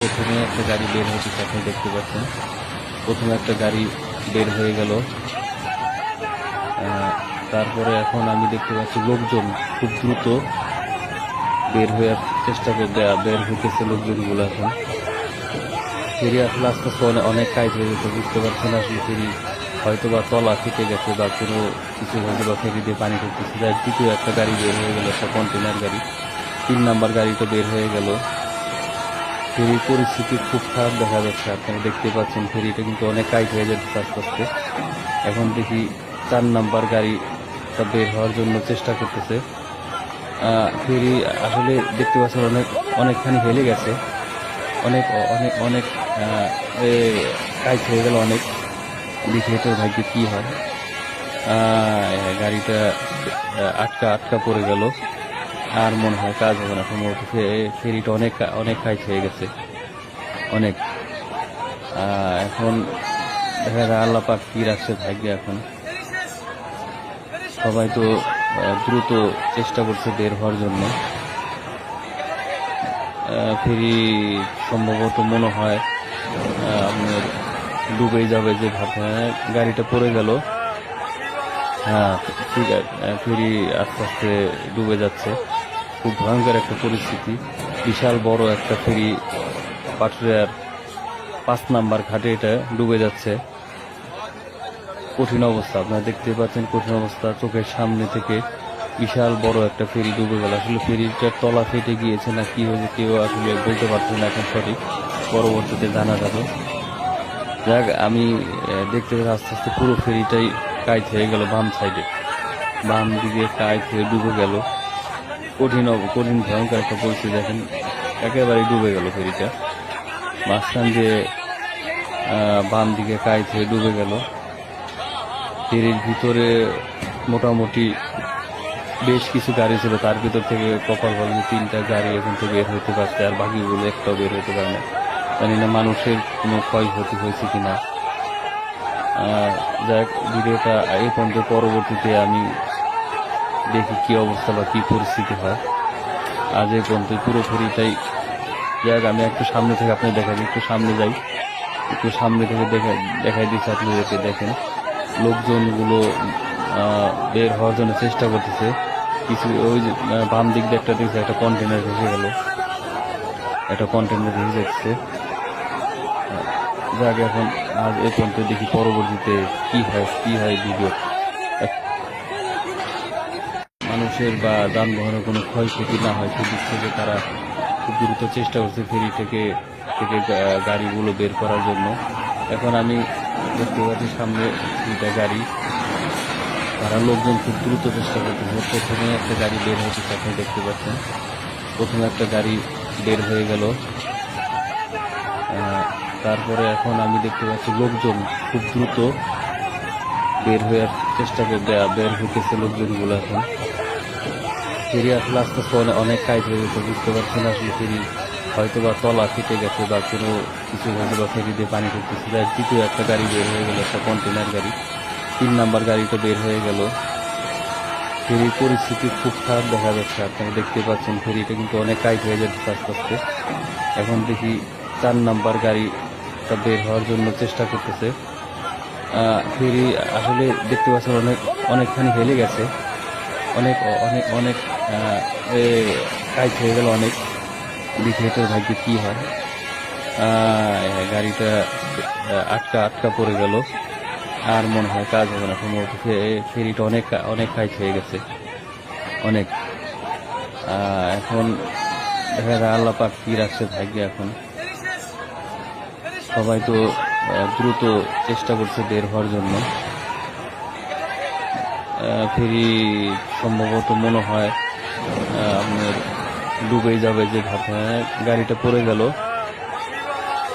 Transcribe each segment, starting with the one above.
প্রথমে একটা গাড়ি বের হয়েছে, আপনি দেখতে পাচ্ছেন। প্রথমে একটা গাড়ি বের হয়ে গেল, তারপরে এখন আমি দেখতে পাচ্ছি লোকজন খুব দ্রুত বের হয়ে চেষ্টা করবে, বের হইতেছে লোকজনগুলো। এখন ফেরি আসলে আস্তে আস্তে অনেক কাজ হয়ে গেছে, বুঝতে পারছেন। আসলে ফেরি হয়তো বা তলা ফেটে গেছে বা কোনো কিছু হয়তো বা ফেরি দিয়ে পানি ঢুকতেছে। যার দ্বিতীয় একটা গাড়ি বের হয়ে গেল, একটা কন্টেনার গাড়ি। 3 নাম্বার গাড়িটা বের হয়ে গেল। ফেরির পরিস্থিতি খুব খারাপ দেখা যাচ্ছে, আপনারা দেখতে পাচ্ছেন। ফেরিটা কিন্তু অনেক টাইট হয়ে যাচ্ছে আস্তে আস্তে। এখন দেখি 4 নাম্বার গাড়িটা বের হওয়ার জন্য চেষ্টা করতেছে। ফেরি আসলে দেখতে পাচ্ছেন অনেকখানি হেলে গেছে, অনেক অনেক অনেক টাইট হয়ে গেল অনেক। দেখি এটার ভাগ্যে কি হয়। গাড়িটা আটকা পড়ে গেল, আর মনে হয় কাজ হবে না সম্ভবত। ফেরিটা অনেক অনেক টাইট হয়ে গেছে, অনেক। এখন দেখা যায় আল্লাহ পাক কি রাখছে ভাগ্যে। এখন সবাই তো দ্রুত চেষ্টা করছে বের হওয়ার জন্য। ফেরি সম্ভবত মনে হয় আপনার ডুবেই যাবে যে ভাবে। গাড়িটা পড়ে গেল। হ্যাঁ, ঠিক আছে, ফেরি আস্তে আস্তে ডুবে যাচ্ছে। খুব ভয়ঙ্কর একটা পরিস্থিতি। বিশাল বড় একটা ফেরি পাটুরিয়ার 5 নাম্বার ঘাটে এটা ডুবে যাচ্ছে। কঠিন অবস্থা, আপনারা দেখতে পাচ্ছেন, কঠিন অবস্থা। চোখের সামনে থেকে বিশাল বড় একটা ফেরি ডুবে গেল। আসলে ফেরিটার তলা ফেটে গিয়েছে না কি হয়েছে কেউ আসলে বলতে পারছে না এখন সঠিক, পরবর্তীতে জানা যাবে। যাক, আমি দেখতে পাচ্ছি আস্তে আস্তে পুরো ফেরিটাই কাইট হয়ে গেল। বাম দিকে কাইট হয়ে ডুবে গেল। কঠিন ভয়ঙ্কর একটা পরিস্থিতি। দেখেন একেবারে ডুবে গেল ফেরিটা। মাঝখান দিয়ে বাম দিকে কাইট হয়ে ডুবে গেল। ফেরির ভিতরে মোটামুটি বেশ কিছু গাড়ি ছিল, তার ভিতর থেকে কপাল ভালো 3টা গাড়ি এখন তো বের হইতে পারছে, আর বাকিগুলো একটাও বের হইতে পারে না। জানি না মানুষের কোনো ক্ষয়ক্ষতি হয়েছে কিনা। যাক, ভিডিওটা এই পর্যন্ত। পরবর্তীতে আমি দেখি কি অবস্থা বা কি পরিস্থিতি হয়। আজ এই পর্যন্ত পুরো ফেরিটাই। যাক, আমি একটু সামনে থেকে আপনি দেখাই, একটু সামনে যাই, একটু সামনে থেকে দেখাই দিচ্ছি আপনাদেরকে। দেখেন লোকজনগুলো বের হওয়ার জন্য চেষ্টা করতেছে। কিছু ওই যে বাম দিক দিয়ে একটা দেখছে, একটা কন্টেনার ভেসে গেল, একটা কন্টেনার ভেসে যাচ্ছে। যাক, এখন আজ এই পর্যন্ত, দেখি পরবর্তীতে কি হয় ভিডিও। মানুষের বা যানবাহনের কোনো ক্ষয়ক্ষতি না হয় সেদিক থেকে তারা খুব দ্রুত চেষ্টা করছে ফেরি থেকে গাড়িগুলো বের করার জন্য। এখন আমি দেখতে পাচ্ছি সামনে 2টা গাড়ি, তারা লোকজন খুব দ্রুত চেষ্টা করতেছে। প্রথমে একটা গাড়ি বের হয়েছে, আপনি দেখতে পাচ্ছেন। প্রথমে একটা গাড়ি বের হয়ে গেল, তারপরে এখন আমি দেখতে পাচ্ছি লোকজন খুব দ্রুত বের হয়ে চেষ্টা করবে, বের হইতেছে লোকজনগুলো। এখন ফেরি আসলে আস্তে আস্তে অনেক টাইট হয়ে গেছে, বুঝতে পারছেন। আসলে ফেরি হয়তো বা তলা ফেটে গেছে বা কোনো কিছু হয়তো বা ফেরি দিয়ে পানি ঢুকতেছে। যার দ্বিতীয় একটা গাড়ি বের হয়ে গেল, একটা কন্টেনার গাড়ি। 3 নাম্বার গাড়িটা বের হয়ে গেল। ফেরির পরিস্থিতি খুব খারাপ দেখা যাচ্ছে, আপনারা দেখতে পাচ্ছেন। ফেরিটা কিন্তু অনেক টাইট হয়ে যাচ্ছে আস্তে আস্তে। এখন দেখি 4 নাম্বার গাড়িটা বের হওয়ার জন্য চেষ্টা করতেছে। ফেরি আসলে দেখতে পাচ্ছেন অনেকখানি হেলে গেছে, অনেক অনেক অনেক টাইট হয়ে গেল অনেক। দেখি এটার ভাগ্যে কি হয়। গাড়িটা আটকা পড়ে গেল, আর মনে হয় কাজ হবে না সম্ভবত। ফেরিটা অনেক অনেক টাইট হয়ে গেছে, অনেক। এখন দেখা যায় আল্লাহ পাক কি রাখছে ভাগ্যে। এখন সবাই তো দ্রুত চেষ্টা করছে বের হওয়ার জন্য। ফেরি সম্ভবত মনে হয় আপনার ডুবেই যাবে যে ভাবে। গাড়িটা পড়ে গেল।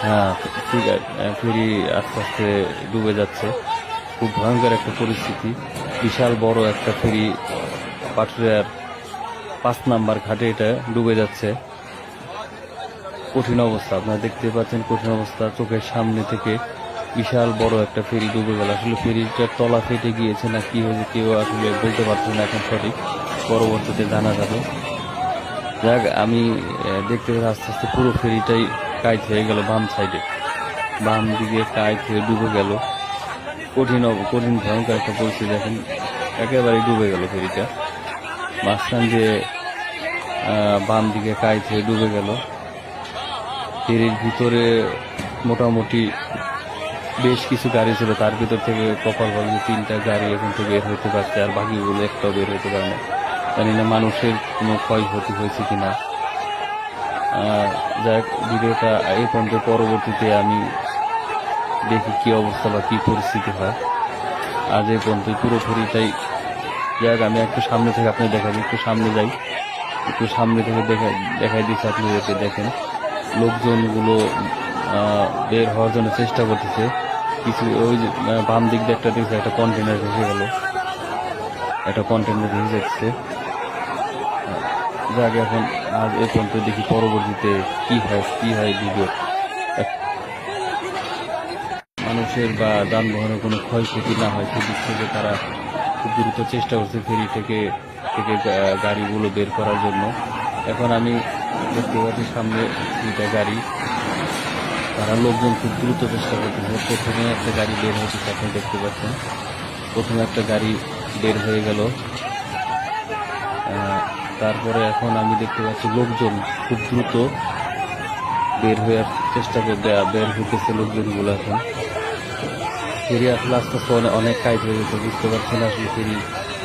হ্যাঁ, ঠিক আছে, ফেরি আস্তে আস্তে ডুবে যাচ্ছে। খুব ভয়ঙ্কর একটা পরিস্থিতি। বিশাল বড় একটা ফেরি পাটুরিয়ার 5 নাম্বার ঘাটে এটা ডুবে যাচ্ছে। কঠিন অবস্থা, আপনারা দেখতে পাচ্ছেন, কঠিন অবস্থা। চোখের সামনে থেকে বিশাল বড় একটা ফেরি ডুবে গেল। আসলে ফেরিটার তলা ফেটে গিয়েছে না কি হয়েছে কেউ আসলে বলতে পারছে না এখন সঠিক, পরবর্তীতে জানা যাবে। যাক, আমি দেখতে পাচ্ছি আস্তে আস্তে পুরো ফেরিটাই কাইট হয়ে গেল বাম সাইডে, বাম দিকে কাইট হয়ে ডুবে গেল। কঠিন ভয়ঙ্কর একটা পরিস্থিতি, দেখেন একেবারে ডুবে গেল ফেরিটা। মাঝখান দিয়ে বাম দিকে কাইট হয়ে ডুবে গেল। ফেরির ভিতরে মোটামুটি বেশ কিছু গাড়ি ছিল, তার ভিতর থেকে কপাল ভালো 3টা গাড়ি এখন তো বের হতে পারছে, আর বাকিগুলো একটাও বের হতে পারে না। জানি না মানুষের কোনো ক্ষয়ক্ষতি হয়েছে কিনা। যাক, ভিডিওটা এই পর্যন্ত, পরবর্তীতে আমি দেখি কি অবস্থা বা কি পরিস্থিতি হয়। আজ এই পর্যন্ত পুরো ফেরিটাই। যাক, আমি একটু সামনে থেকে আপনি দেখাই, একটু সামনে যাই, একটু সামনে থেকে দেখাই দিচ্ছি আপনাদেরকে। দেখেন লোকজনগুলো বের হওয়ার জন্য চেষ্টা করতেছে। কিছু ওই যে বাম দিক দিয়ে একটা দেখছে, একটা কন্টেনার ভেসে গেল, একটা কন্টেনার ভেসে যাচ্ছে। যাক, এখন আজ এই পর্যন্ত, দেখি পরবর্তীতে কি হয় ভিডিও। মানুষের বা যানবাহনের কোনো ক্ষয়ক্ষতি না হয় সেদিক থেকে তারা খুব দ্রুত চেষ্টা করছে ফেরি থেকে গাড়িগুলো বের করার জন্য। এখন আমি দেখতে পাচ্ছি সামনে 2টা গাড়ি, তারা লোকজন খুব দ্রুত চেষ্টা করতেছে। প্রথমে একটা গাড়ি বের হয়েছে, আপনি দেখতে পাচ্ছেন। প্রথমে একটা গাড়ি বের হয়ে গেল, তারপরে এখন আমি দেখতে পাচ্ছি লোকজন খুব দ্রুত বের হওয়ার চেষ্টা বের হইতেছে লোকজনগুলো। এখন ফেরি আসলে আস্তে আস্তে অনেক কাজ হয়ে গেছে, বুঝতে পারছেন আসলে ফেরি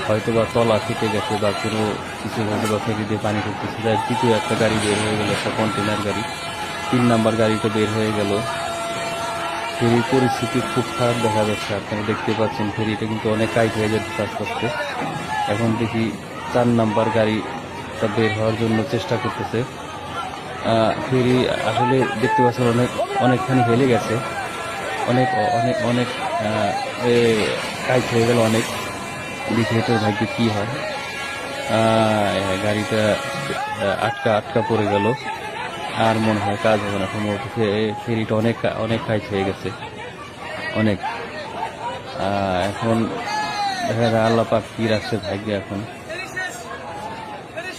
হয়তো বা তলা ফেটে গেছে বা কোনো কিছু হয়তো বা ফেরি দিয়ে পানি করতেছে। যাই, দ্বিতীয় একটা গাড়ি বের হয়ে গেল, একটা কন্টেনার গাড়ি। 3 নাম্বার গাড়িটা বের হয়ে গেল। ফেরির পরিস্থিতি খুব খারাপ দেখা যাচ্ছে, আপনারা দেখতে পাচ্ছেন ফেরিটা কিন্তু অনেক কাজ হয়ে যাচ্ছে আস্তে আস্তে। এখন দেখি 4 নাম্বার গাড়িটা বের হওয়ার জন্য চেষ্টা করতেছে। ফেরি আসলে দেখতে পাচ্ছেন অনেকখানি হেলে গেছে, অনেক অনেক অনেক কাজ হয়ে গেল অনেক। দেখি এটার ভাগ্যে কি হয়। গাড়িটা আটকা পড়ে গেল, আর মনে হয় কাজ হবে না সম্ভবত। ফেরিটা অনেক কাজ হয়ে গেছে, অনেক। এখন দেখা যায় আল্লাহ পাক কি রাখছে ভাগ্যে। এখন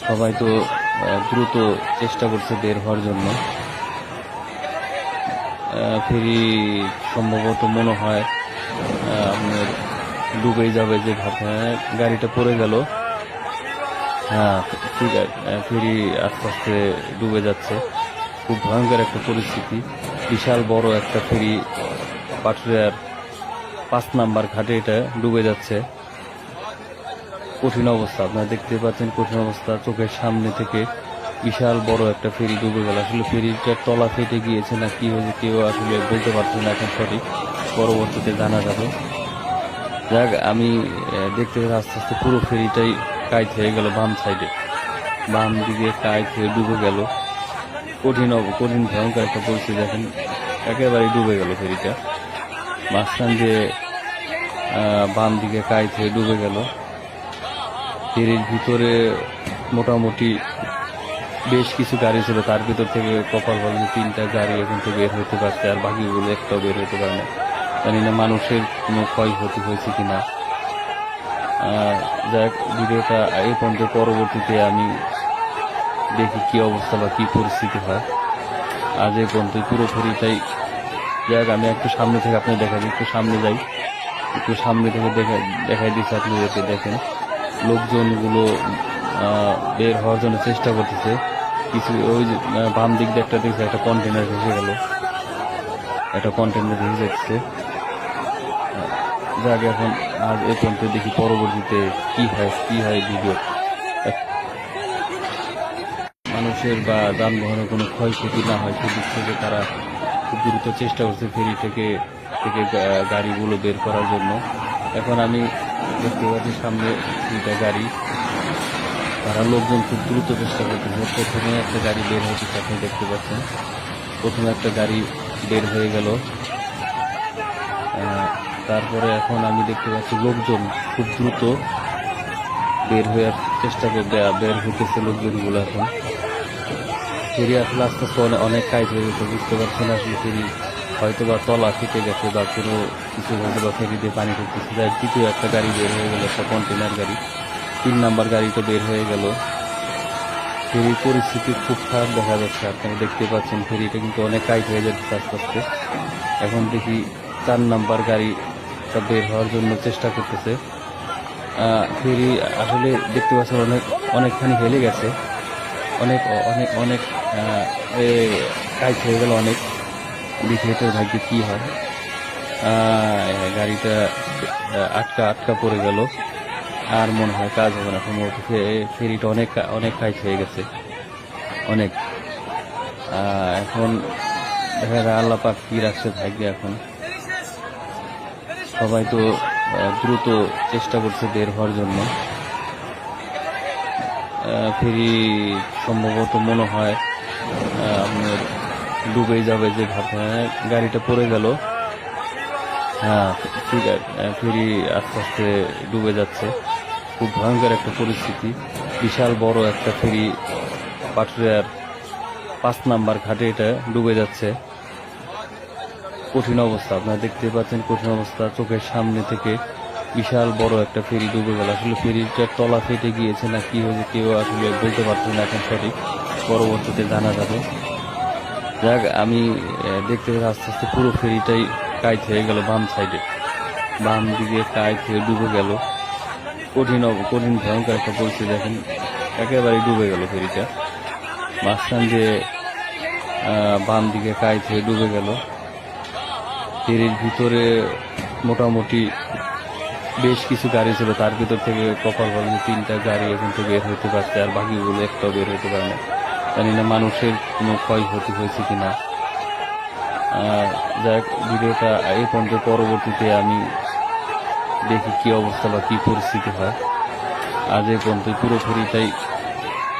সবাই তো দ্রুত চেষ্টা করছে বের হওয়ার জন্য। ফেরি সম্ভবত মনে হয় আপনার ডুবেই যাবে যে ভাবে। গাড়িটা পড়ে গেল, হ্যাঁ ঠিক আছে, ফেরি আস্তে আস্তে ডুবে যাচ্ছে। খুব ভয়ঙ্কর একটা পরিস্থিতি। বিশাল বড় একটা ফেরি পাটুরিয়ার 5 নাম্বার ঘাটে এটা ডুবে যাচ্ছে। কঠিন অবস্থা, আপনারা দেখতে পাচ্ছেন কঠিন অবস্থা। চোখের সামনে থেকে বিশাল বড় একটা ফেরি ডুবে গেল। আসলে ফেরিটার তলা ফেটে গিয়েছে না কি হয়েছে কেউ আসলে বলতে পারছে না এখন সঠিক, পরবর্তীতে জানা যাবে। যাক, আমি দেখতে পাচ্ছি আস্তে আস্তে পুরো ফেরিটাই কাইট হয়ে গেল বাম সাইডে, বাম দিকে কাইট হয়ে ডুবে গেল। কঠিন ভয়ঙ্কর একটা পরিস্থিতি, দেখেন একেবারে ডুবে গেল ফেরিটা। মাঝখান দিয়ে বাম দিকে কাইট হয়ে ডুবে গেল। ফেরির ভিতরে মোটামুটি বেশ কিছু গাড়ি ছিল, তার ভিতর থেকে কপাল ভালো 3টা গাড়ি এখন তো বের হতে পারছে, আর বাকিগুলো একটাও বের হতে পারে না। জানি না মানুষের কোনো ক্ষয়ক্ষতি হয়েছে কিনা। যাক, ভিডিওটা এই পর্যন্ত, পরবর্তীতে আমি দেখি কি অবস্থা বা কি পরিস্থিতি হয়। আজ এই পর্যন্ত পুরো ফেরিটাই। যাক, আমি একটু সামনে থেকে আপনি দেখাই, একটু সামনে যাই, একটু সামনে থেকে দেখাই দিচ্ছি আপনাদেরকে। দেখেন লোকজনগুলো বের হওয়ার জন্য চেষ্টা করতেছে। কিছু ওই যে বাম দিক দিয়ে একটা দেখছে, একটা কন্টেনার ভেসে গেল, একটা কন্টেনার ভেসে যাচ্ছে। যাক, এখন আজ এই পর্যন্ত, দেখি পরবর্তীতে কি হয় ভিডিও। মানুষের বা যানবাহনের কোনো ক্ষয়ক্ষতি না হয় সেদিক থেকে তারা খুব দ্রুত চেষ্টা করছে ফেরি থেকে গাড়িগুলো বের করার জন্য। এখন আমি দেখতে পাচ্ছি সামনে 2টা গাড়ি, তারা লোকজন খুব দ্রুত চেষ্টা করতেছে। প্রথমে একটা গাড়ি বের হয়েছে, আপনি দেখতে পাচ্ছেন। প্রথমে একটা গাড়ি বের হয়ে গেল, তারপরে এখন আমি দেখতে পাচ্ছি লোকজন খুব দ্রুত বের হওয়ার চেষ্টা বের হইতেছে লোকজনগুলো। এখন ফেরি আসলে আস্তে আস্তে অনেক কাজ হয়ে গেছে, বুঝতে পারছেন আসলে ফেরি হয়তো বা তলা ফেটে গেছে বা কোনো কিছু হয়তো বা ফেরি দিয়ে পানি করতেছে। যাই, দ্বিতীয় একটা গাড়ি বের হয়ে গেল, একটা কন্টেনার গাড়ি। 3 নাম্বার গাড়িটা বের হয়ে গেল। ফেরির পরিস্থিতি খুব খারাপ দেখা যাচ্ছে। আপনারা দেখতে পাচ্ছেন ফেরিটা কিন্তু অনেক টাইট হয়ে যাচ্ছে আস্তে আস্তে। এখন দেখি 4 নাম্বার গাড়িটা বের হওয়ার জন্য চেষ্টা করতেছে। ফেরি আসলে দেখতে পাচ্ছেন অনেকখানি হেলে গেছে, অনেক অনেক অনেক টাইট হয়ে গেল অনেক। দেখি এটার ভাগ্যে কি হয়। গাড়িটা আটকা পড়ে গেল, আর মনে হয় কাজ হবে না সম্ভবত। ফেরিটা অনেক অনেক টাইট হয়ে গেছে অনেক। এখন দেখা যায় আল্লাহ পাক কি রাখছে ভাগ্যে। এখন সবাই তো দ্রুত চেষ্টা করছে বের হওয়ার জন্য। ফেরি সম্ভবত মনে হয় আপনার ডুবেই যাবে যে ভাবনা। গাড়িটা পড়ে গেল। হ্যাঁ, ঠিক আছে, ফেরি আস্তে আস্তে ডুবে যাচ্ছে। খুব ভয়ঙ্কর একটা পরিস্থিতি। বিশাল বড় একটা ফেরি পাটুরিয়ার 5 নাম্বার ঘাটে এটা ডুবে যাচ্ছে। কঠিন অবস্থা, আপনারা দেখতে পাচ্ছেন কঠিন অবস্থা। চোখের সামনে থেকে বিশাল বড় একটা ফেরি ডুবে গেল। আসলে ফেরিটার তলা ফেটে গিয়েছে না কি হয়েছে কেউ আসলে বলতে পারছে না এখন সঠিক, পরবর্তীতে জানা যাবে। যাক, আমি দেখতে পাচ্ছি আস্তে আস্তে পুরো ফেরিটাই কাইট হয়ে গেল। বাম দিকে কাইট হয়ে ডুবে গেল। কঠিন ভয়ঙ্কর একটা পরিস্থিতি। দেখেন একেবারে ডুবে গেল ফেরিটা। মাঝখান দিয়ে বাম দিকে কাইট হয়ে ডুবে গেল। ফেরির ভিতরে মোটামুটি বেশ কিছু গাড়ি ছিল, তার ভিতর থেকে কপাল ভালো 3টা গাড়ি এখন তো বের হইতে পারছে, আর বাকিগুলো একটাও বের হইতে পারে না। জানি না মানুষের কোনো ক্ষয়ক্ষতি হয়েছে কিনা। যাক, ভিডিওটা এই পর্যন্ত, পরবর্তীতে আমি দেখি কি অবস্থা বা কি পরিস্থিতি হয়। আজ এই পর্যন্ত পুরো ফেরিটাই।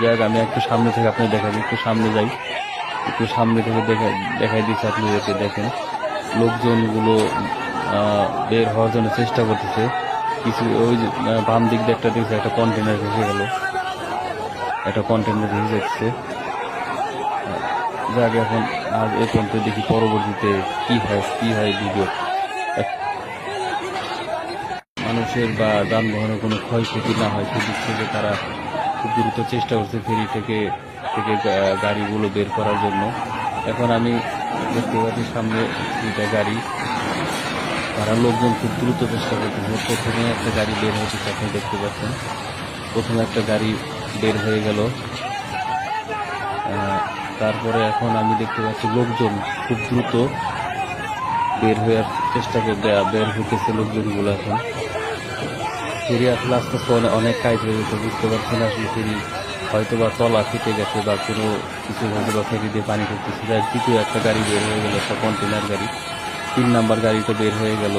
যাক, আমি একটু সামনে থেকে আপনি দেখাবো, একটু সামনে যাই, একটু সামনে থেকে দেখাই দিচ্ছি আপনাদেরকে। দেখেন লোকজনগুলো বের হওয়ার জন্য চেষ্টা করতেছে। কিছু ওই যে বাম দিক দিয়ে একটা দেখছে একটা কন্টেনার ভেসে গেল, একটা কন্টেনার ভেসে যাচ্ছে। যাক, এখন আজ এ পর্যন্ত, দেখি পরবর্তীতে কি হয় ভিডিও। মানুষের বা যানবাহনের কোনো ক্ষয়ক্ষতি না হয় সেদিক থেকে তারা খুব দ্রুত চেষ্টা করছে ফেরি থেকে গাড়িগুলো বের করার জন্য। এখন আমি দেখতে পাচ্ছি সামনে 2টা গাড়ি, তারা লোকজন খুব দ্রুত চেষ্টা করতেছে। প্রথমে একটা গাড়ি বের হয়েছে, আপনি দেখতে পাচ্ছেন। প্রথমে একটা গাড়ি বের হয়ে গেল। তারপরে এখন আমি দেখতে পাচ্ছি লোকজন খুব দ্রুত বের হওয়ার চেষ্টা বের হইতেছে লোকজনগুলো। এখন ফেরি আসলে আস্তে আস্তে অনেক টাইট হয়ে গেছে, বুঝতে পারছি না আসলে ফেরি হয়তো বা তলা ফেটে গেছে বা কোনো কিছু হয়তো বা ফেরি দিয়ে পানি করতেছে। যার দ্বিতীয় একটা গাড়ি বের হয়ে গেল, একটা কন্টেনার গাড়ি। 3 নাম্বার গাড়িটা বের হয়ে গেল।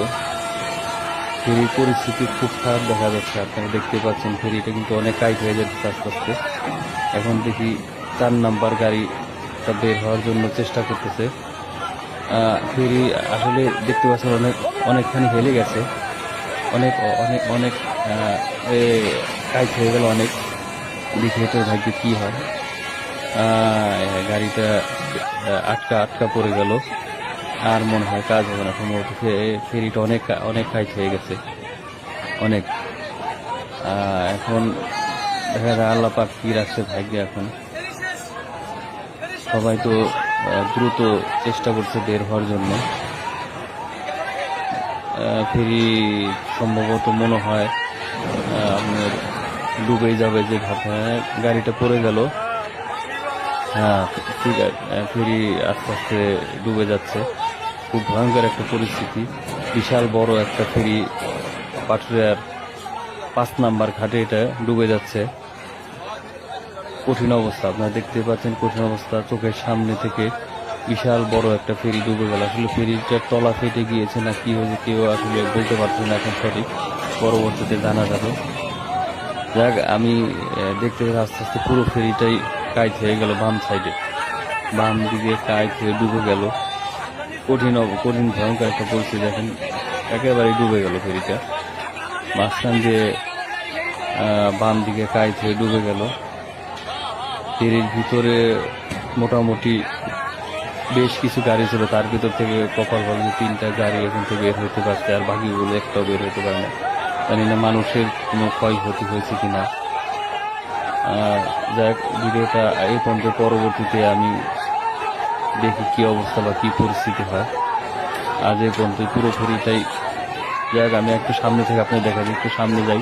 ফেরির পরিস্থিতি খুব খারাপ দেখা যাচ্ছে। আপনারা দেখতে পাচ্ছেন ফেরিটা কিন্তু অনেক টাইট হয়ে যাচ্ছে আস্তে আস্তে। এখন দেখি 4 নাম্বার গাড়িটা বের হওয়ার জন্য চেষ্টা করতেছে। ফেরি আসলে দেখতে পাচ্ছেন অনেকখানি হেলে গেছে, অনেক অনেক অনেক টাইট হয়ে গেল অনেক। দেখি এটার ভাগ্যে কি হয়। গাড়িটা আটকা পড়ে গেল, আর মনে হয় কাজ হবে না সম্ভবত। ফেরিটা অনেক টাইট হয়ে গেছে অনেক। এখন দেখা যায় আল্লাহ পাক কি রাখছে ভাগ্যে। এখন সবাই তো দ্রুত চেষ্টা করছে বের হওয়ার জন্য। ফেরি সম্ভবত মনে হয় আপনার ডুবেই যাবে যে ভাবনা। গাড়িটা পড়ে গেল। হ্যাঁ, ঠিক আছে, ফেরি আস্তে আস্তে ডুবে যাচ্ছে। খুব ভয়ঙ্কর একটা পরিস্থিতি। বিশাল বড় একটা ফেরি পাটুরিয়ার 5 নাম্বার ঘাটে এটা ডুবে যাচ্ছে। কঠিন অবস্থা, আপনারা দেখতে পাচ্ছেন কঠিন অবস্থা। চোখের সামনে থেকে বিশাল বড় একটা ফেরি ডুবে গেল। আসলে ফেরিটার তলা ফেটে গিয়েছে না কি হয়েছে কেউ আসলে বলতে পারছে না এখন সঠিক, পরবর্তীতে জানা যাবে। যাক, আমি দেখতে পাচ্ছি আস্তে আস্তে পুরো ফেরিটাই কাইট হয়ে গেল। বাম দিকে কাইট হয়ে ডুবে গেল। কঠিন ভয়ঙ্কর একটা পরিস্থিতি। দেখেন একেবারে ডুবে গেল ফেরিটা। মাঝখান দিয়ে বাম দিকে কাইট হয়ে ডুবে গেল। ফেরির ভিতরে মোটামুটি বেশ কিছু গাড়ি ছিল, তার ভিতর থেকে কপাল ভালো 3টা গাড়ি এখন তো বের হইতে পারছে, আর বাকিগুলো একটাও বের হইতে পারে না। জানি না মানুষের কোনো ক্ষয়ক্ষতি হয়েছে কিনা। যাই হোক, ভিডিওটা এই পর্যন্ত, পরবর্তীতে আমি দেখি কি অবস্থা বা কি পরিস্থিতি হয়। আজ এই পর্যন্ত পুরোপুরিটাই। যাই হোক, আমি একটু সামনে থেকে আপনি দেখা দিই, একটু সামনে যাই,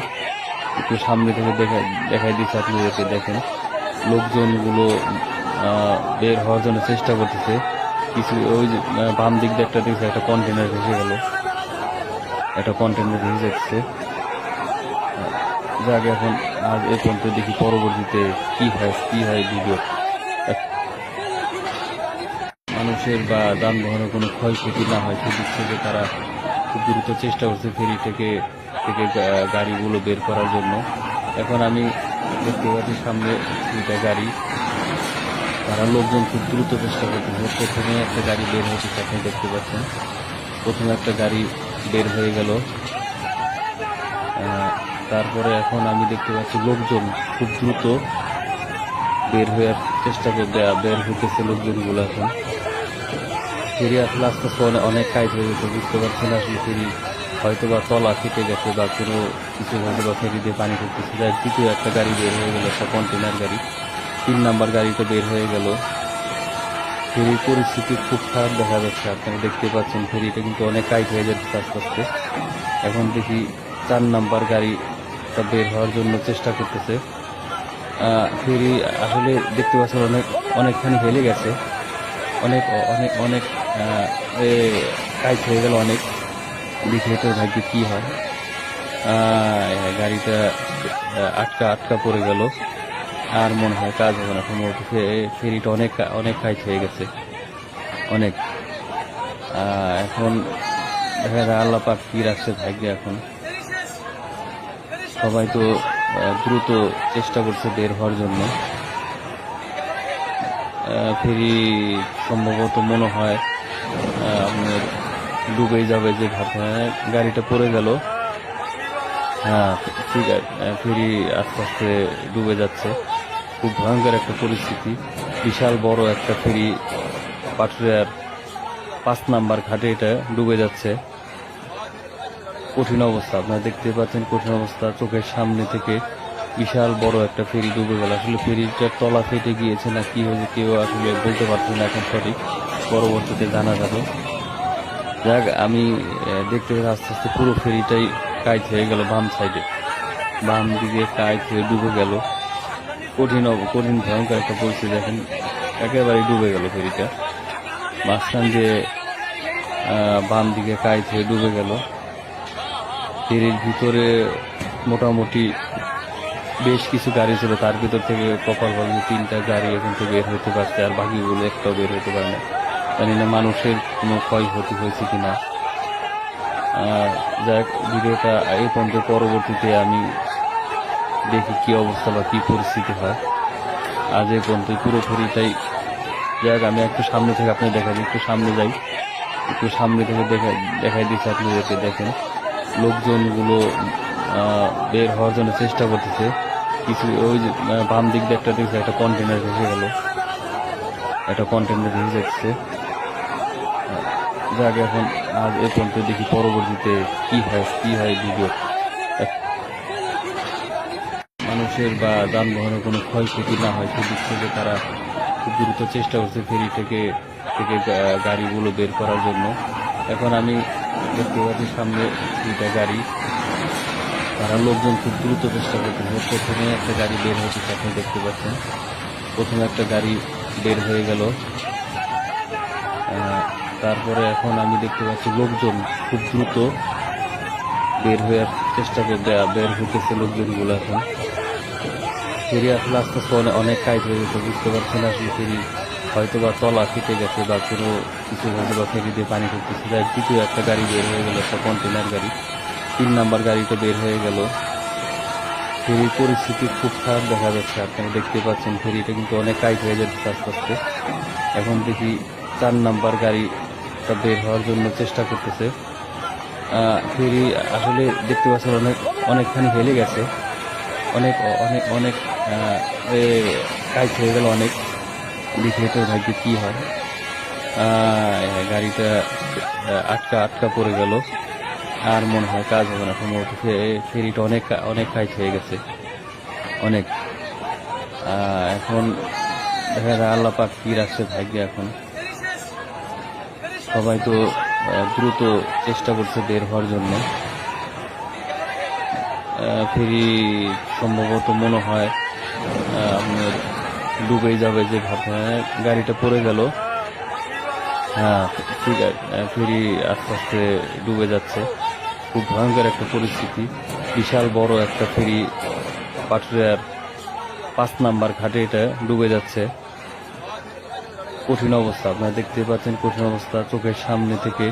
একটু সামনে থেকে দেখাই দিচ্ছি আপনাদেরকে। দেখেন লোকজনগুলো বের হওয়ার জন্য চেষ্টা করতেছে। কিছু ওই যে বাম দিক দিয়ে একটা দেখছে একটা কন্টেনার ভেসে গেল, একটা কন্টেনার ভেসে যাচ্ছে। যাক, এখন আজ এই পর্যন্ত, দেখি পরবর্তীতে কি হয় ভিডিও। মানুষের বা যানবাহনের কোনো ক্ষয়ক্ষতি না হয় সেদিক থেকে তারা খুব দ্রুত চেষ্টা করছে ফেরি থেকে গাড়িগুলো বের করার জন্য। এখন আমি দেখতে পাচ্ছি সামনে দুইটা গাড়ি, তারা লোকজন খুব দ্রুত চেষ্টা করতেছে। প্রথমে একটা গাড়ি বের হয়েছে, আপনি দেখতে পাচ্ছেন। প্রথমে একটা গাড়ি বের হয়ে গেল, তারপরে এখন আমি দেখতে পাচ্ছি লোকজন খুব দ্রুত বের হওয়ার চেষ্টা বের হইতেছে লোকজনগুলো। এখন ফেরি আসলে আস্তে আস্তে অনেক কাজ হয়ে গেছে, বুঝতে পারছি না আসলে ফেরি হয়তো বা তলা কেটে গেছে বা কোনো কিছু হয়তো বা ফেরি দিয়ে পানি করতেছে। যাই, দ্বিতীয় একটা গাড়ি বের হয়ে গেল, একটা কন্টেনার গাড়ি। 3 নাম্বার গাড়িটা বের হয়ে গেল। ফেরির পরিস্থিতি খুব খারাপ দেখা যাচ্ছে, আপনারা দেখতে পাচ্ছেন। ফেরিটা কিন্তু অনেক কাজ হয়ে যাচ্ছে আস্তে আস্তে। এখন দেখি 4 নাম্বার গাড়িটা বের হওয়ার জন্য চেষ্টা করতেছে। ফেরি আসলে দেখতে পাচ্ছেন অনেকখানি হেলে গেছে, অনেক অনেক অনেক কাজ হয়ে গেল অনেক। দেখি তো ভাগ্যে কি হয়। গাড়িটা আটকা পড়ে গেল, আর মনে হয় কাজ হবে না সম্ভবত। ফেরিটা অনেক অনেক কাজ হয়ে গেছে, অনেক। এখন দেখা যায় আল্লাহ পাক কি রাখছে ভাগ্যে। এখন সবাই তো দ্রুত চেষ্টা করছে বের হওয়ার জন্য। ফেরি সম্ভবত মনে হয় আপনার ডুবে যাবে যে ভাবছে। গাড়িটা পড়ে গেল। হ্যাঁ, ঠিক আছে, ফেরি আস্তে আস্তে ডুবে যাচ্ছে। খুব ভয়ঙ্কর একটা পরিস্থিতি। বিশাল বড় একটা ফেরি পাটুরিয়ার 5 নাম্বার ঘাটে এটা ডুবে যাচ্ছে। কঠিন অবস্থা, আপনারা দেখতে পাচ্ছেন, কঠিন অবস্থা। চোখের সামনে থেকে বিশাল বড় একটা ফেরি ডুবে গেল। আসলে ফেরিটার তলা ফেটে গিয়েছে না কি হয়েছে কেউ আসলে বলতে পারছে না এখন সঠিক, পরবর্তীতে জানা যাবে। যাক, আমি দেখতে পাচ্ছি আস্তে আস্তে পুরো ফেরিটাই কাজ হয়ে গেল। বাম সাইডে, বাম দিকে কাজ হয়ে ডুবে গেল। কঠিন ভয়ঙ্কর একটা পরিস্থিতি। দেখেন একেবারে ডুবে গেল ফেরিটা। মাঝখান দিয়ে বাম দিকে কাজ হয়ে ডুবে গেল। ফেরির ভিতরে মোটামুটি বেশ কিছু গাড়ি ছিল, তার ভিতর থেকে কপালভাবে 3টা গাড়ি এখন তো বের হতে পারছে, আর বাকিগুলো একটাও বের হতে পারে না। জানি না মানুষের কোনো ক্ষয়ক্ষতি হয়েছে কিনা। যাই হোক, ভিডিওটা এই পর্যন্ত, পরবর্তীতে আমি দেখি কি অবস্থা বা কি পরিস্থিতি হয়। আজ এই পর্যন্ত পুরোপুরিটাই। যাই হোক, আমি একটু সামনে থেকে আপনি দেখা দিই, একটু সামনে যাই, একটু সামনে থেকে দেখাই দিচ্ছি আপনাদেরকে। দেখেন লোকজনগুলো বের হওয়ার জন্য চেষ্টা করতেছে। কিছু ওই যে বাম দিক দিয়ে একটা দেখছে একটা কন্টেনার ভেসে গেল, একটা কন্টেনার ভেসে যাচ্ছে। যাক, এখন আজ এই পর্যন্ত, দেখি পরবর্তীতে কি হয় ভিডিও। মানুষের বা যানবাহনের কোনো ক্ষয়ক্ষতি না হয় সেদিক থেকে তারা খুব দ্রুত চেষ্টা করছে ফেরি থেকে গাড়িগুলো বের করার জন্য। এখন আমি দেখতে পাচ্ছি সামনে দুইটা গাড়ি, তারা লোকজন খুব দ্রুত চেষ্টা করতেছে। প্রথমে একটা গাড়ি বের হয়েছে, আপনি দেখতে পাচ্ছেন। প্রথমে একটা গাড়ি বের হয়ে গেল, তারপরে এখন আমি দেখতে পাচ্ছি লোকজন খুব দ্রুত বের হওয়ার চেষ্টা বের হইতেছে লোকজনগুলো। এখন ফেরি আসলে আস্তে আস্তে অনেক কাজ হয়ে গেছে, বুঝতে পারছি না আসলে ফেরি হয়তো বা তলা কেটে গেছে বা কোনো কিছু হয়তো বা ফেরি দিয়ে পানি করতেছে। যাই, দ্বিতীয় একটা গাড়ি বের হয়ে গেল, একটা কন্টেনার গাড়ি। 3 নাম্বার গাড়িটা বের হয়ে গেল। ফেরির পরিস্থিতি খুব খারাপ দেখা যাচ্ছে, আপনারা দেখতে পাচ্ছেন। ফেরিটা কিন্তু অনেক কাজ হয়ে যাচ্ছে আস্তে আস্তে। এখন দেখি 4 নাম্বার গাড়িটা বের হওয়ার জন্য চেষ্টা করতেছে। ফেরি আসলে দেখতে পাচ্ছেন অনেকখানি হেলে গেছে, অনেক অনেক অনেক কাজ হয়ে গেল অনেক। দেখি তো ভাগ্যে কি হয়। গাড়িটা আটকা পড়ে গেল, আর মনে হয় কাজ হবে না সম্ভবত। ফেরিটা অনেক কাজ হয়ে গেছে, অনেক। এখন দেখা যায় আল্লাহ পাক কি রাখছে ভাগ্যে। এখন সবাই তো দ্রুত চেষ্টা করছে বের হওয়ার জন্য। ফেরি সম্ভবত মনে হয় আপনার ডুবেই যাবে যে ভাবে। গাড়িটা পড়ে গেল। হ্যাঁ, ঠিক আছে, ফেরি আস্তে আস্তে ডুবে যাচ্ছে। খুব ভয়ঙ্কর একটা পরিস্থিতি। বিশাল বড় একটা ফেরি পাটুরিয়ার 5 নাম্বার ঘাটে এটা ডুবে যাচ্ছে। কঠিন অবস্থা, আপনারা দেখতে পাচ্ছেন, কঠিন অবস্থা। চোখের সামনে থেকে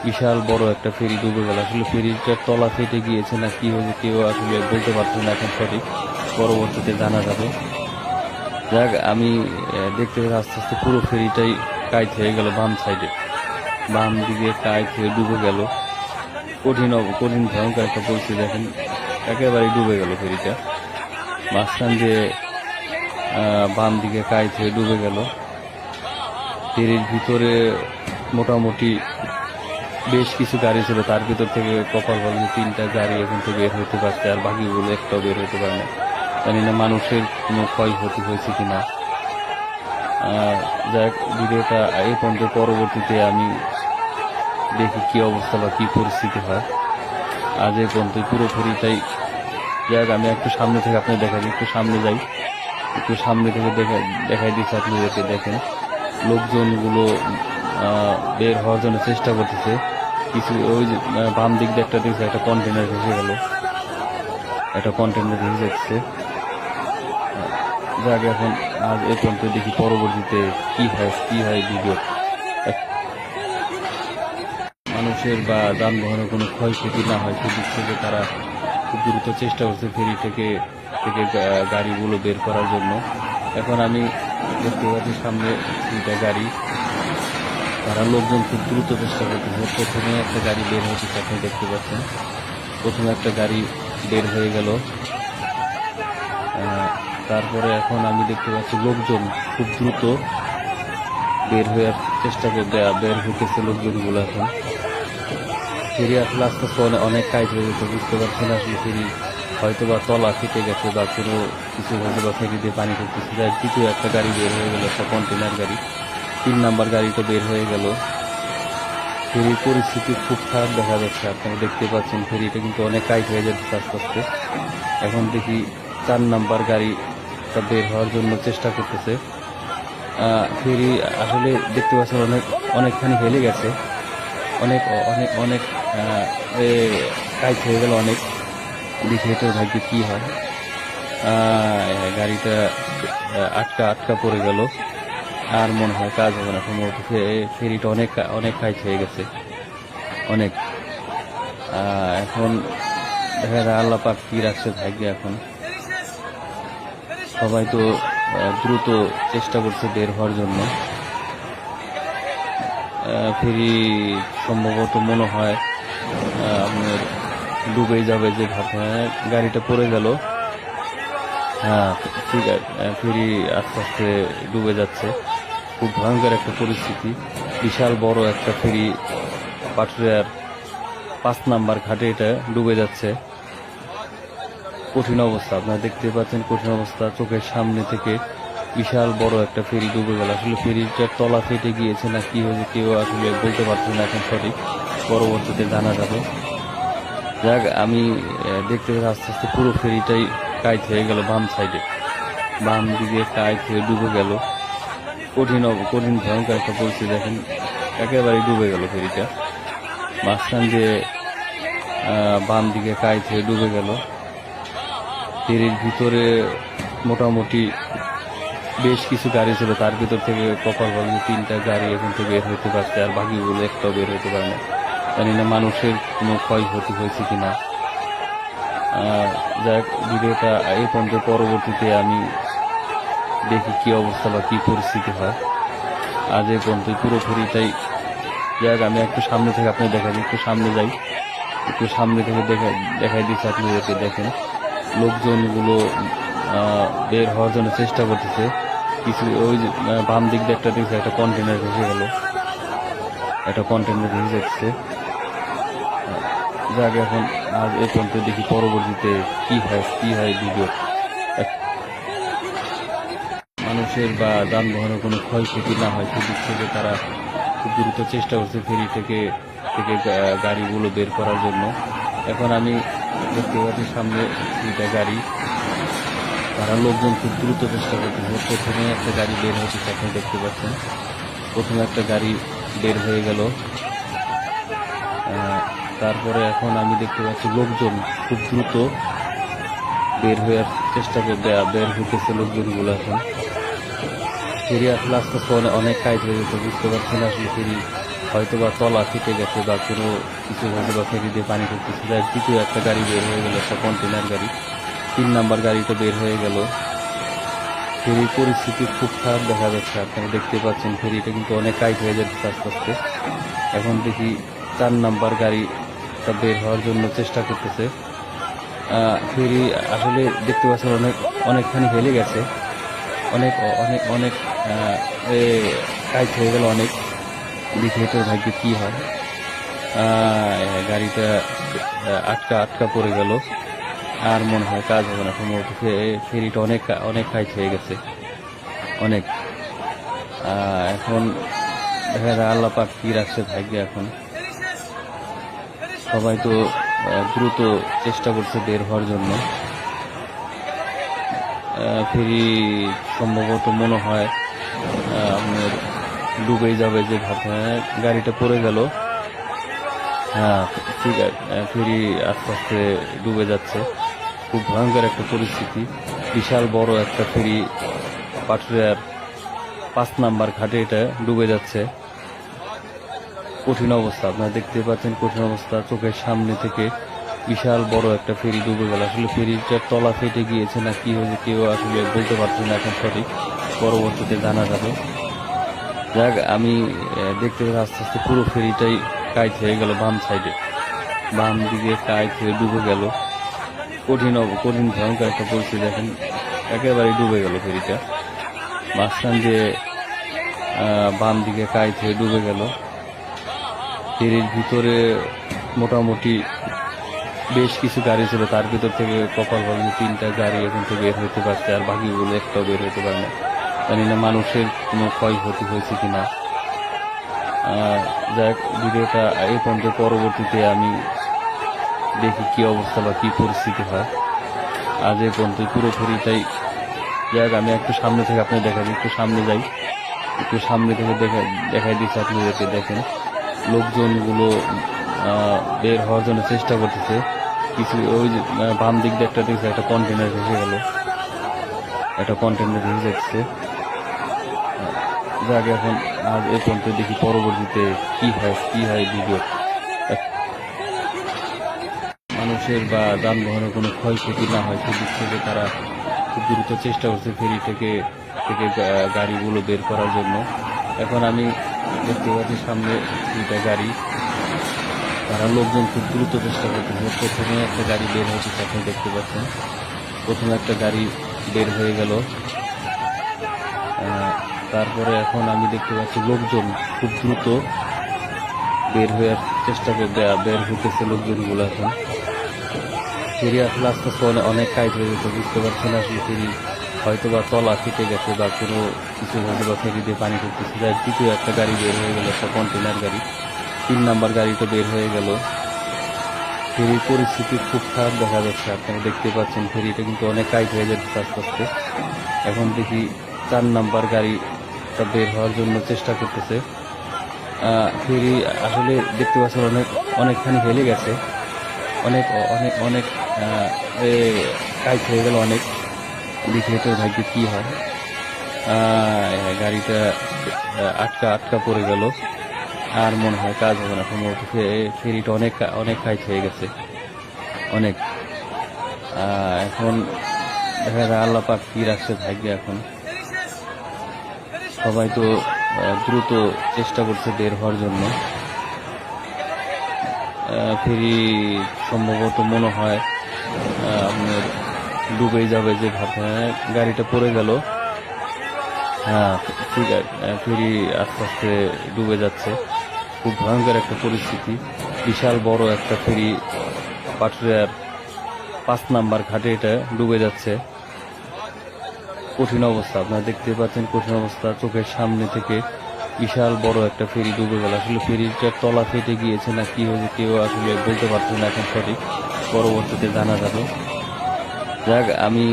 বিশাল বড় একটা ফেরি ডুবে গেল। আসলে ফেরিটার তলা ফেটে গিয়েছে না কি হয়েছে কেউ আসলে বলতে পারছে না এখন সঠিক, পরবর্তীতে জানা যাবে। যাক, আমি দেখতে পাচ্ছি আস্তে আস্তে পুরো ফেরিটাই কাইট হয়ে গেল। বাম সাইডে, বাম দিকে কাইট হয়ে ডুবে গেল। কঠিন ভয়ঙ্কর একটা পরিস্থিতি। দেখেন একেবারে ডুবে গেল ফেরিটা। মাঝখান দিয়ে বাম দিকে কাইট হয়ে ডুবে গেল। ফেরির ভিতরে মোটামুটি বেশ কিছু গাড়ি ছিল, তার ভিতর থেকে কপাল ভালো 3টা গাড়ি এখন থেকে বের হতে পারছে, আর বাকিগুলো একটাও বের হতে পারে না। জানি না মানুষের কোনো ক্ষয়ক্ষতি হয়েছে কিনা। যাক, ভিডিওটা এই পর্যন্ত, পরবর্তীতে আমি দেখি কি অবস্থা বা কি পরিস্থিতি হয়। আজ এই পর্যন্ত পুরো ফেরিটাই। যাক, আমি একটু সামনে থেকে আপনি দেখাই, একটু সামনে যাই, একটু সামনে থেকে দেখাই দিচ্ছি আপনাদেরকে। দেখেন লোকজনগুলো বের হওয়ার জন্য চেষ্টা করতেছে। কিছু ওই যে বাম দিক দিয়ে একটা দেখছে, একটা কন্টেনার ভেসে গেল, একটা কন্টেনার ভেসে যাচ্ছে। যাক, এখন আজ এই পর্যন্ত, দেখি পরবর্তীতে কি হয় ভিডিও। মানুষের বা যানবাহনের কোনো ক্ষয়ক্ষতি না হয় সেদিক থেকে তারা খুব দ্রুত চেষ্টা করছে ফেরি থেকে গাড়িগুলো বের করার জন্য। এখন আমি দেখতে পাচ্ছি সামনে 2টা গাড়ি, তারা লোকজন খুব দ্রুত চেষ্টা করতেছে। প্রথমে একটা গাড়ি বের হয়েছে, আপনি দেখতে পাচ্ছেন। প্রথমে একটা গাড়ি বের হয়ে গেল। তারপরে এখন আমি দেখতে পাচ্ছি লোকজন খুব দ্রুত বের হওয়ার চেষ্টা করতে বের হইতেছে লোকজনগুলো। এখন ফেরি আসলে আস্তে আস্তে অনেক কাজ হয়ে গেছে, বুঝতে পারছেন। আসলে ফেরি হয়তো বা তলা ফেটে গেছে বা কোনো কিছু হয়তো বা ফেরি দিয়ে পানি ঢুকতেছে। যার দ্বিতীয় একটা গাড়ি বের হয়ে গেল, একটা কন্টেনার গাড়ি। 3 নাম্বার গাড়িটা বের হয়ে গেল। ফেরির পরিস্থিতি খুব খারাপ দেখা যাচ্ছে, আপনারা দেখতে পাচ্ছেন। ফেরিটা কিন্তু অনেক কাজ হয়ে যাচ্ছে আস্তে আস্তে। এখন দেখি 4 নাম্বার গাড়িটা বের হওয়ার জন্য চেষ্টা করতেছে। ফেরি আসলে দেখতে পাচ্ছেন অনেকখানি হেলে গেছে, অনেক অনেক অনেক কাজ হয়ে গেল অনেক। দেখি এটার ভাগ্যে কি হয়। গাড়িটা আটকা পড়ে গেল, আর মনে হয় কাজ হবে না সম্ভবত। ফেরিটা অনেক কাজ হয়ে গেছে, অনেক। এখন দেখা যায় আল্লাহ পাক কি রাখছে ভাগ্যে। এখন সবাই তো দ্রুত চেষ্টা করছে বের হওয়ার জন্য। ফেরি সম্ভবত মনে হয় আপনার ডুবেই যাবে যে ভাবে। গাড়িটা পড়ে গেল। হ্যাঁ, ঠিক আছে, ফেরি আস্তে আস্তে ডুবে যাচ্ছে। খুব ভয়ঙ্কর একটা পরিস্থিতি। বিশাল বড় একটা ফেরি পাটুরিয়ার 5 নাম্বার ঘাটে এটা ডুবে যাচ্ছে। কঠিন অবস্থা, আপনারা দেখতে পাচ্ছেন, কঠিন অবস্থা। চোখের সামনে থেকে বিশাল বড় একটা ফেরি ডুবে গেল। আসলে ফেরিটার তলা ফেটে গিয়েছে না কি হয়েছে কেউ আসলে বলতে পারছে না এখন সঠিক, পরবর্তীতে জানা যাবে। যাক, আমি দেখতে পাচ্ছি আস্তে আস্তে পুরো ফেরিটাই কাইট হয়ে গেল। বাম সাইডে, বাম দিকে কাইট হয়ে ডুবে গেল। কঠিন ভয়ঙ্কর একটা পরিস্থিতি। দেখেন একেবারে ডুবে গেল ফেরিটা। মাঝখান দিয়ে বাম দিকে কাইট হয়ে ডুবে গেল। ফেরির ভিতরে মোটামুটি বেশ কিছু গাড়ি ছিল, তার ভিতর থেকে কপাল ভালো 3টা গাড়ি এখন থেকে বের হতে পারছে, আর বাকিগুলো একটাও বের হতে পারে না। জানি না মানুষের কোনো ক্ষয়ক্ষতি হয়েছে কিনা। যাক, ভিডিওটা এই পর্যন্ত, পরবর্তীতে আমি দেখি কি অবস্থা বা কি পরিস্থিতি হয়। আজ এই পর্যন্ত পুরো ফেরিটাই। যাক, আমি একটু সামনে থেকে আপনি দেখাই, একটু সামনে যাই, একটু সামনে থেকে দেখাই দিচ্ছি আপনাদেরকে। দেখেন লোকজনগুলো বের হওয়ার জন্য চেষ্টা করতেছে। কিছু ওই যে বাম দিক দিয়ে একটা দেখছে, একটা কন্টেনার ভেসে গেল, একটা কন্টেনার ভেসে যাচ্ছে। যাক, এখন আজ এই পর্যন্ত, দেখি পরবর্তীতে কি হয় ভিডিও। মানুষের বা যানবাহনের কোনো ক্ষয়ক্ষতি না হয় সেদিক থেকে তারা খুব দ্রুত চেষ্টা করছে ফেরি থেকে গাড়িগুলো বের করার জন্য। এখন আমি দেখতে পাচ্ছি সামনে দুইটা গাড়ি, তারা লোকজন খুব দ্রুত চেষ্টা করতেছে। প্রথমে একটা গাড়ি বের হচ্ছে, আপনি দেখতে পাচ্ছেন প্রথমে একটা গাড়ি বের হয়ে গেল। তারপরে এখন আমি দেখতে পাচ্ছি লোকজন খুব দ্রুত বের হওয়ার চেষ্টা বের হইতেছে লোকজনগুলো। এখন ফেরি আসলে আস্তে আস্তে অনেক টাইট হয়ে গেছে, বুঝতে পারছি না আসলে ফেরি হয়তো বা তলা ফেটে গেছে বা কোনো কিছু হয়তো বা ফেরি দিয়ে পানি করতেছে। যার দ্বিতীয় একটা গাড়ি বের হয়ে গেল, একটা কন্টেনার গাড়ি, 3 নাম্বার গাড়িটা বের হয়ে গেল। ফেরির পরিস্থিতি খুব খারাপ দেখা যাচ্ছে, আপনারা দেখতে পাচ্ছেন ফেরিটা কিন্তু অনেক টাইট হয়ে যাচ্ছে আস্তে আস্তে। এখন দেখি 4 নাম্বার গাড়িটা বের হওয়ার জন্য চেষ্টা করতেছে। ফেরি আসলে দেখতে পাচ্ছেন অনেকখানি হেলে গেছে, অনেক অনেক অনেক টাইট হয়ে গেল অনেক। দেখি এটার ভাগ্যে কি হয়। গাড়িটা আটকা পড়ে গেল, আর মনে হয় কাজ হবে না সম্ভবত। ফেরিটা অনেক টাইট হয়ে গেছে অনেক। এখন দেখা যায় আল্লাহ পাক কি রাখছে ভাগ্যে। এখন সবাই তো দ্রুত চেষ্টা করছে বের হওয়ার জন্য। ফেরি সম্ভবত মনে হয় আপনার ডুবে যাবে যে ভাবে। গাড়িটা পড়ে গেল। হ্যাঁ ঠিক আছে, ফেরি আস্তে আস্তে ডুবে যাচ্ছে। খুব ভয়ঙ্কর একটা পরিস্থিতি। বিশাল বড় একটা ফেরি পাটুরিয়ার 5 নাম্বার ঘাটে এটা ডুবে যাচ্ছে। কঠিন অবস্থা, আপনারা দেখতে পাচ্ছেন কঠিন অবস্থা। চোখের সামনে থেকে বিশাল বড় একটা ফেরি ডুবে গেল। আসলে ফেরিটার তলা ফেটে গিয়েছে না কি হয়েছে কেউ আসলে বলতে পারছে না এখন সঠিক, পরবর্তীতে জানা যাবে। যাক, আমি দেখতে পাচ্ছি আস্তে আস্তে পুরো ফেরিটাই কাইট হয়ে গেল। বাম দিকে কাইট হয়ে ডুবে গেল। কঠিন ভয়ঙ্কর একটা পরিস্থিতি। দেখেন একেবারে ডুবে গেল ফেরিটা, মাঝখান দিয়ে বাম দিকে কাইট হয়ে ডুবে গেল। ফেরির ভিতরে মোটামুটি বেশ কিছু গাড়ি ছিল, তার ভিতর থেকে কপাল ভালো 3টা গাড়ি এখন থেকে বের হতে পারছে, আর বাকিগুলো একটাও বের হতে পারে না। জানি না মানুষের কোনো ক্ষয়ক্ষতি হয়েছে কিনা। যাক, ভিডিওটা এই পর্যন্ত, পরবর্তীতে আমি দেখি কি অবস্থা বা কি পরিস্থিতি হয়। আজ এই পর্যন্ত পুরো ফেরিটাই। যাক, আমি একটু সামনে থেকে আপনি দেখাই, একটু সামনে যাই, একটু সামনে থেকে দেখাই দিচ্ছি আপনাদেরকে। দেখেন লোকজনগুলো বের হওয়ার জন্য চেষ্টা করতেছে। কিছু ওই যে বাম দিক দিয়ে একটা দেখছে একটা কন্টেনার ভেসে গেল, একটা কন্টেনার ভেসে যাচ্ছে। যাক, এখন আজ এই পর্যন্ত, দেখি পরবর্তীতে কি হয় ভিডিও। মানুষের বা যানবাহনের কোনো ক্ষয়ক্ষতি না হয় সেদিক থেকে তারা খুব দ্রুত চেষ্টা করছে ফেরি থেকে গাড়িগুলো বের করার জন্য। এখন আমি দেখতে পাচ্ছি সামনে দুইটা গাড়ি, তারা লোকজন খুব দ্রুত চেষ্টা করতেছে। প্রথমে একটা গাড়ি বের হচ্ছে, আপনি দেখতে পাচ্ছেন প্রথমে একটা গাড়ি বের হয়ে গেল। তারপরে এখন আমি দেখতে পাচ্ছি লোকজন খুব দ্রুত বের হওয়ার চেষ্টা বের হইতেছে লোকজনগুলো। এখন ফেরি আসলে আস্তে আস্তে অনেক টাইট হয়ে গেছে, বুঝতে পারছি না আসলে ফেরি হয়তো বা তলা ফেটে গেছে বা কোনো কিছু হয়তো বা ফেরি দিয়ে পানি করতেছে। যার দ্বিতীয় একটা গাড়ি বের হয়ে গেল, একটা কন্টেনার গাড়ি, 3 নাম্বার গাড়িটা বের হয়ে গেল। ফেরির পরিস্থিতি খুব খারাপ দেখা যাচ্ছে, আপনারা দেখতে পাচ্ছেন ফেরিটা কিন্তু অনেক টাইট হয়ে যাচ্ছে আস্তে আস্তে। এখন দেখি 4 নাম্বার গাড়িটা বের হওয়ার জন্য চেষ্টা করতেছে। ফেরি আসলে দেখতে পাচ্ছেন অনেকখানি হেলে গেছে, অনেক অনেক অনেক টাইট হয়ে গেল অনেক। দেখি এটার ভাগ্যে কি হয়। গাড়িটা আটকা পড়ে গেল, আর মনে হয় কাজ হবে না সম্ভবত। ফেরিটা অনেক টাইট হয়ে গেছে অনেক। এখন দেখা যায় আল্লাহ পাক কি রাখছে ভাগ্যে। এখন সবাই তো দ্রুত চেষ্টা করছে বের হওয়ার জন্য। ফেরি সম্ভবত মনে হয় আপনার ডুবে যাবে যে ভাবে। গাড়িটা পড়ে গেল। হ্যাঁ ঠিক আছে, ফেরি আস্তে আস্তে ডুবে যাচ্ছে। খুব ভয়ঙ্কর একটা পরিস্থিতি। বিশাল বড় একটা ফেরি পাটুরিয়ার 5 নাম্বার ঘাটে এটা ডুবে যাচ্ছে। কঠিন অবস্থা, আপনারা দেখতে পাচ্ছেন কঠিন অবস্থা। চোখের সামনে থেকে বিশাল বড় একটা ফেরি ডুবে গেল। আসলে ফেরিটার তলা ফেটে গিয়েছে না কি হয়েছে কেউ আসলে বলতে পারছে না এখন সঠিক, পরবর্তীতে জানা যাবে। যাক, আমি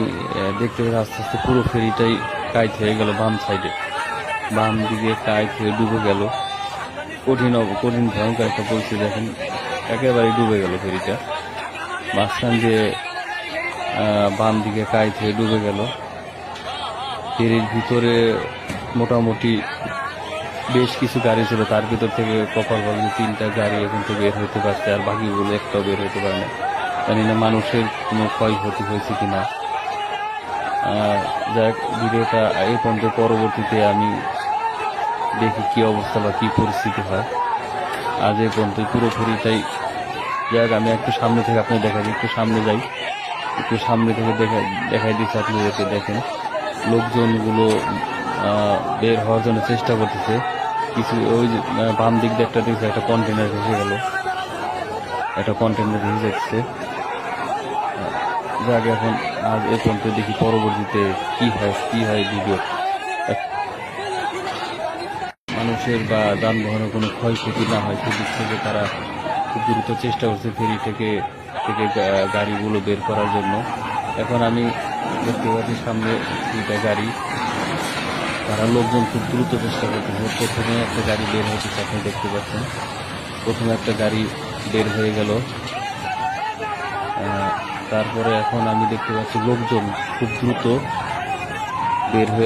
দেখতে পাচ্ছি আস্তে আস্তে পুরো ফেরিটাই কাইট হয়ে গেল। বাম সাইডে বাম দিকে কাইট হয়ে ডুবে গেল। কঠিন ভয়ঙ্কর একটা পরিস্থিতি, এখন একেবারে ডুবে গেল ফেরিটা। মাঝখান দিয়ে বাম দিকে কাইট হয়ে ডুবে গেল। ফেরির ভিতরে মোটামুটি বেশ কিছু গাড়ি ছিল, তার ভিতর থেকে কপাল ভালো 3টা গাড়ি এখন তো বের হতে পারছে, আর বাকিগুলো একটাও বের হতে পারে না। জানি না মানুষের কোনো ক্ষয়ক্ষতি হয়েছে কিনা। যাক, ভিডিওটা এই পর্যন্ত, পরবর্তীতে আমি দেখি কি অবস্থা বা কি পরিস্থিতি হয়। আজ এই পর্যন্ত পুরো ফেরিটাই। যাক, আমি একটু সামনে থেকে আপনি দেখাই, একটু সামনে যাই, একটু সামনে থেকে দেখাই দিচ্ছি আপনাদেরকে। দেখেন লোকজনগুলো বের হওয়ার জন্য চেষ্টা করতেছে। কিছু ওই যে বাম দিক দিয়ে একটা দেখছে একটা কন্টেনার ভেসে গেল, একটা কন্টেনার ভেসে যাচ্ছে। যাক, এখন আজ এ পর্যন্ত, দেখি পরবর্তীতে কি হয় ভিডিও। মানুষের বা যানবাহনের কোনো ক্ষয়ক্ষতি না হয় সেদিক থেকে তারা খুব দ্রুত চেষ্টা করছে ফেরি থেকে গাড়িগুলো বের করার জন্য। এখন আমি দেখতে পাচ্ছি সামনে 2টা গাড়ি, তারা লোকজন খুব দ্রুত চেষ্টা করতেছে। প্রথমে একটা গাড়ি বের হয়েছে, আপনি দেখতে পাচ্ছেন। প্রথমে একটা গাড়ি বের হয়ে গেল, তারপরে এখন আমি দেখতে পাচ্ছি লোকজন খুব দ্রুত বের হয়ে